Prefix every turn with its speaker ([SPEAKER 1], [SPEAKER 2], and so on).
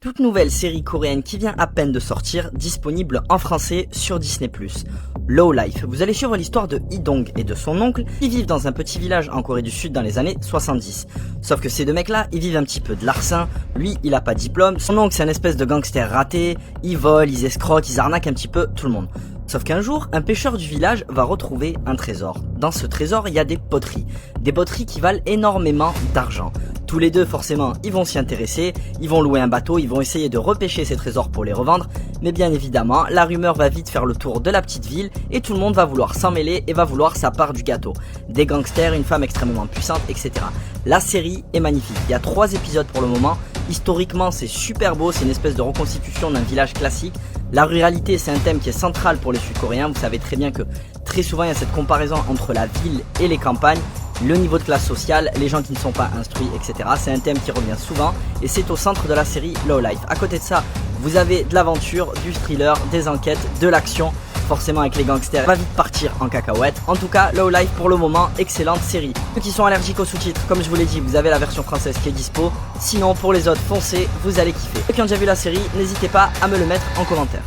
[SPEAKER 1] Toute nouvelle série coréenne qui vient à peine de sortir, disponible en français sur Disney+. Low Life. Vous allez suivre l'histoire de Hee-dong et de son oncle qui vivent dans un petit village en Corée du Sud dans les années 70. Sauf que ces deux mecs-là, ils vivent un petit peu de larcin. Lui, il a pas de diplôme. Son oncle, c'est un espèce de gangster raté. Ils volent, ils escroquent, ils arnaquent un petit peu tout le monde. Sauf qu'un jour, un pêcheur du village va retrouver un trésor. Dans ce trésor, il y a des poteries. Des poteries qui valent énormément d'argent. Tous les deux, forcément, ils vont s'y intéresser, ils vont louer un bateau, ils vont essayer de repêcher ces trésors pour les revendre, mais bien évidemment, la rumeur va vite faire le tour de la petite ville et tout le monde va vouloir s'en mêler et va vouloir sa part du gâteau. Des gangsters, une femme extrêmement puissante, etc. La série est magnifique, il y a 3 épisodes pour le moment, historiquement c'est super beau, c'est une espèce de reconstitution d'un village classique. La ruralité, c'est un thème qui est central pour les Sud-Coréens, vous savez très bien que très souvent il y a cette comparaison entre la ville et les campagnes. Le niveau de classe sociale, les gens qui ne sont pas instruits, etc. C'est un thème qui revient souvent et c'est au centre de la série Low Life. À côté de ça, vous avez de l'aventure, du thriller, des enquêtes, de l'action. Forcément avec les gangsters, va vite partir en cacahuète. En tout cas, Low Life pour le moment, excellente série. Ceux qui sont allergiques aux sous-titres, comme je vous l'ai dit, vous avez la version française qui est dispo. Sinon, pour les autres, foncez, vous allez kiffer. Ceux qui ont déjà vu la série, n'hésitez pas à me le mettre en commentaire.